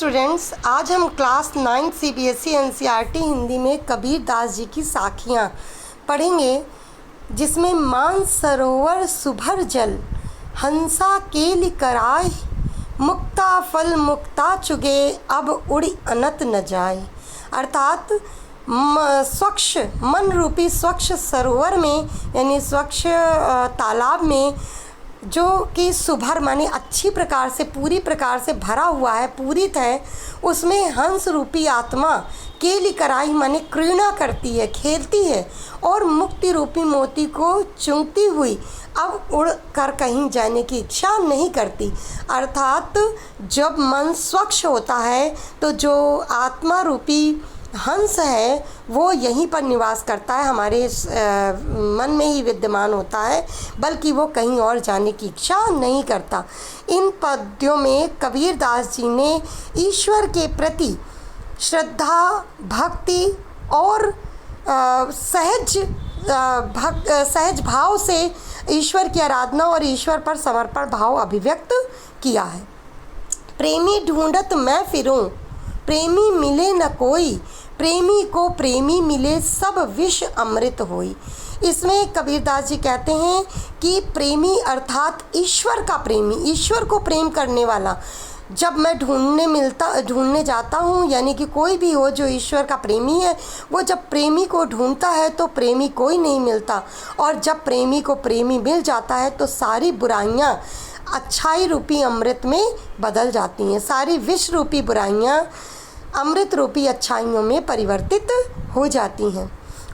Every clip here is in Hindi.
स्टूडेंट्स, आज हम क्लास 9 CBSE NCERT हिंदी में कबीर दास जी की साखियाँ पढ़ेंगे, जिसमें मानसरोवर सुभर जल हंसा केलि कराय, मुक्ता फल मुक्ता चुगे अब उड़ी अनत न जाए। अर्थात स्वच्छ मन रूपी स्वच्छ सरोवर में यानी स्वच्छ तालाब में जो कि सुभर माने अच्छी प्रकार से पूरी प्रकार से भरा हुआ है, पूरित है, उसमें हंस रूपी आत्मा केली कराई माने क्रीड़ा करती है, खेलती है और मुक्ति रूपी मोती को चूमती हुई अब उड़ कर कहीं जाने की इच्छा नहीं करती। अर्थात जब मन स्वच्छ होता है तो जो आत्मा रूपी हंस है वो यहीं पर निवास करता है, हमारे मन में ही विद्यमान होता है, बल्कि वो कहीं और जाने की इच्छा नहीं करता। इन पद्यों में कबीर दास जी ने ईश्वर के प्रति श्रद्धा, भक्ति और सहज भाव से ईश्वर की आराधना और ईश्वर पर समर्पण भाव अभिव्यक्त किया है। प्रेमी ढूंढत मैं फिरूं, प्रेमी मिले न कोई, प्रेमी को प्रेमी मिले सब विष अमृत होई। इसमें कबीरदास जी कहते हैं कि प्रेमी अर्थात ईश्वर का प्रेमी, ईश्वर को प्रेम करने वाला जब मैं ढूंढने जाता हूँ, यानी कि कोई भी हो जो ईश्वर का प्रेमी है, वो जब प्रेमी को ढूंढता है तो प्रेमी कोई नहीं मिलता, और जब प्रेमी को प्रेमी मिल जाता है तो सारी बुराइयाँ अच्छाई रूपी अमृत में बदल जाती हैं, सारी विष रूपी बुराइयाँ अमृत रूपी अच्छाइयों में परिवर्तित हो जाती हैं।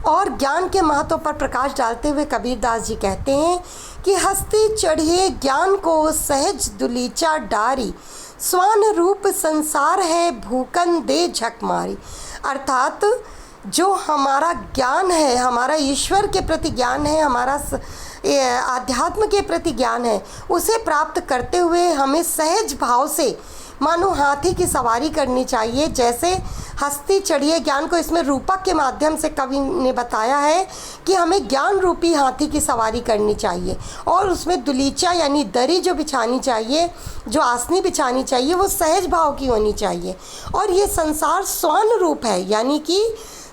और ज्ञान के महत्व पर प्रकाश डालते हुए कबीरदास जी कहते हैं कि हस्ती चढ़िए ज्ञान को सहज दुलीचा डारी, स्वान रूप संसार है भूकन दे झक मारी। अर्थात जो हमारा ज्ञान है, हमारा ईश्वर के प्रति ज्ञान है, हमारा आध्यात्म के प्रति ज्ञान है, उसे प्राप्त करते हुए हमें सहज भाव से मानो हाथी की सवारी करनी चाहिए। जैसे हस्ती चढ़िए ज्ञान को इसमें रूपक के माध्यम से कवि ने बताया है कि हमें ज्ञान रूपी हाथी की सवारी करनी चाहिए, और उसमें दुलीचा यानी दरी जो बिछानी चाहिए, जो आसनी बिछानी चाहिए, वो सहज भाव की होनी चाहिए। और ये संसार स्वान रूप है, यानी कि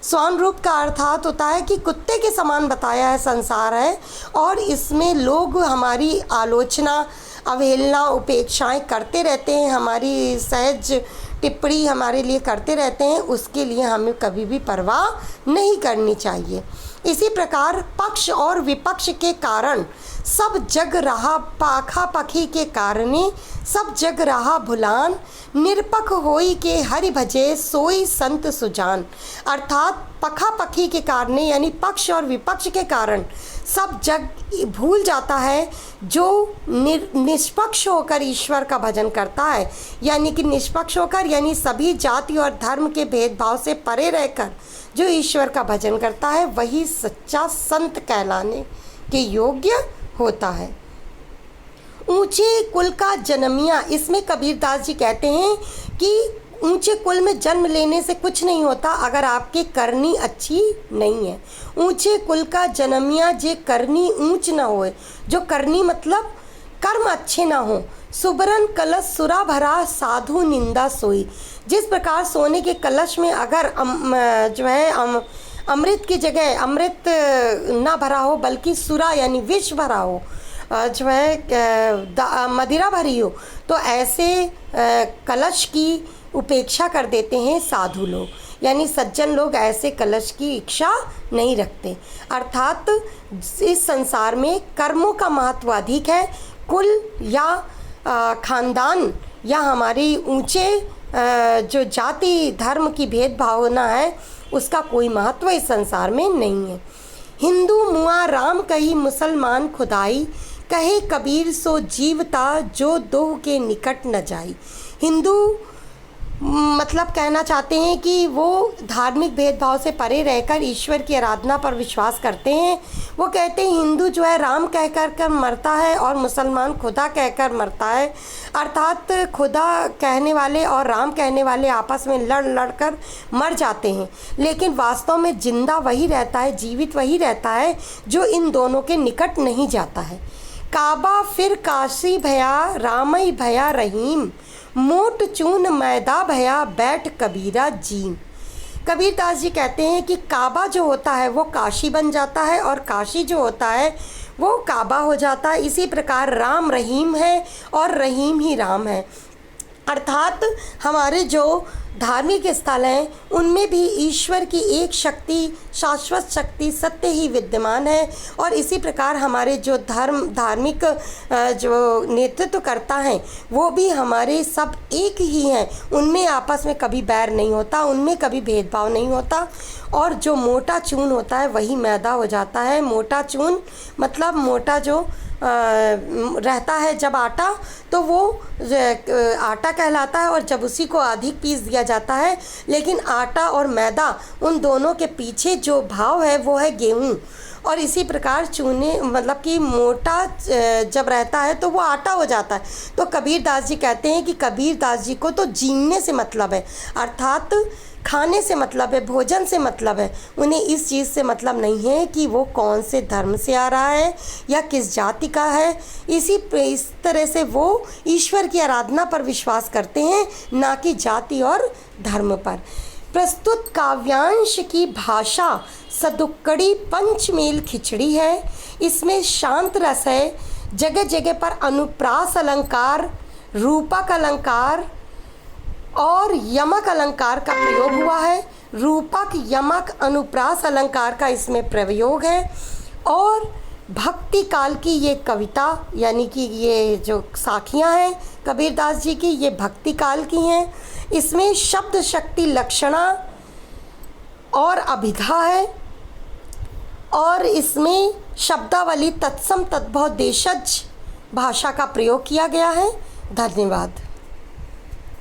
स्वान रूप का अर्थात होता है कि कुत्ते के समान बताया है संसार है, और इसमें लोग हमारी आलोचना, अवहेलना, उपेक्षाएं करते रहते हैं, हमारी सहज टिप्पणी हमारे लिए करते रहते हैं, उसके लिए हमें कभी भी परवाह नहीं करनी चाहिए। इसी प्रकार पक्ष और विपक्ष के कारण सब जग रहा पाखा पखी के कारणे सब जग रहा भुलान, निरपख होई के हरि भजे सोई संत सुजान। अर्थात पखा पखी के कारण यानी पक्ष और विपक्ष के कारण सब जग भूल जाता है, जो निष्पक्ष होकर ईश्वर का भजन करता है, यानी कि निष्पक्ष होकर यानी सभी जाति और धर्म के भेदभाव से परे रहकर जो ईश्वर का भजन करता है वही सच्चा संत कहलाने के योग्य होता है। ऊंचे कुल का जन्मिया, इसमें कबीरदास जी कहते हैं कि ऊंचे कुल में जन्म लेने से कुछ नहीं होता अगर आपकी करनी अच्छी नहीं है। ऊंचे कुल का जन्मिया जे करनी ऊंच न होए, जो करनी मतलब कर्म अच्छे ना हो। सुबरन कलश सुरा भरा साधु निंदा सोई। जिस प्रकार सोने के कलश में अगर अमृत की जगह अमृत ना भरा हो बल्कि सुरा यानी विष भरा हो, जो है मदिरा भरी हो, तो ऐसे कलश की उपेक्षा कर देते हैं साधु लोग, यानी सज्जन लोग ऐसे कलश की इच्छा नहीं रखते। अर्थात इस संसार में कर्मों का महत्व अधिक है, कुल या खानदान या हमारी ऊंचे जो जाति धर्म की भेदभावना है उसका कोई महत्व इस संसार में नहीं है। हिंदू मुआ राम कही मुसलमान खुदाई, कहे कबीर सो जीवता जो दोह के निकट न जाई। हिंदू मतलब कहना चाहते हैं कि वो धार्मिक भेदभाव से परे रहकर ईश्वर की आराधना पर विश्वास करते हैं। वो कहते हैं हिंदू जो है राम कहकर मरता है और मुसलमान खुदा कहकर मरता है। अर्थात खुदा कहने वाले और राम कहने वाले आपस में लड़ कर मर जाते हैं, लेकिन वास्तव में जिंदा वही रहता है, जीवित वही रहता है जो इन दोनों के निकट नहीं जाता है। काबा फिर काशी भया रामई भया रहीम, मोट चून मैदा भया बैठ कबीरा जीन। कबीरदास जी कहते हैं कि काबा जो होता है वो काशी बन जाता है और काशी जो होता है वो काबा हो जाता है। इसी प्रकार राम रहीम है और रहीम ही राम है। अर्थात हमारे जो धार्मिक स्थल हैं उनमें भी ईश्वर की एक शक्ति, शाश्वत शक्ति, सत्य ही विद्यमान है। और इसी प्रकार हमारे जो धार्मिक जो नेतृत्व करता हैं वो भी हमारे सब एक ही हैं। उनमें आपस में कभी बैर नहीं होता, उनमें कभी भेदभाव नहीं होता। और जो मोटा चून होता है वही मैदा हो जाता है। मोटा चून मतलब मोटा जो रहता है जब आटा, तो वो आटा कहलाता है और जब उसी को अधिक पीस दिया जाता है। लेकिन आटा और मैदा उन दोनों के पीछे जो भाव है वो है गेहूँ। और इसी प्रकार चूने मतलब कि मोटा जब रहता है तो वो आटा हो जाता है। तो कबीरदास जी कहते हैं कि कबीरदास जी को तो जीने से मतलब है, अर्थात खाने से मतलब है, भोजन से मतलब है। उन्हें इस चीज़ से मतलब नहीं है कि वो कौन से धर्म से आ रहा है या किस जाति का है। इस तरह से वो ईश्वर की आराधना पर विश्वास करते हैं, ना कि जाति और धर्म पर। प्रस्तुत काव्यांश की भाषा सदुक्कड़ी पंचमेल खिचड़ी है। इसमें शांत रस है, जगह जगह पर अनुप्रास अलंकार, रूपक अलंकार और यमक अलंकार का प्रयोग हुआ है। रूपक, यमक, अनुप्रास अलंकार का इसमें प्रयोग है। और भक्ति काल की ये कविता यानी कि ये जो साखियाँ हैं कबीरदास जी की, ये भक्ति काल की हैं। इसमें शब्द शक्ति लक्षणा और अभिधा है और इसमें शब्दावली तत्सम तद्भव देशज भाषा का प्रयोग किया गया है। धन्यवाद।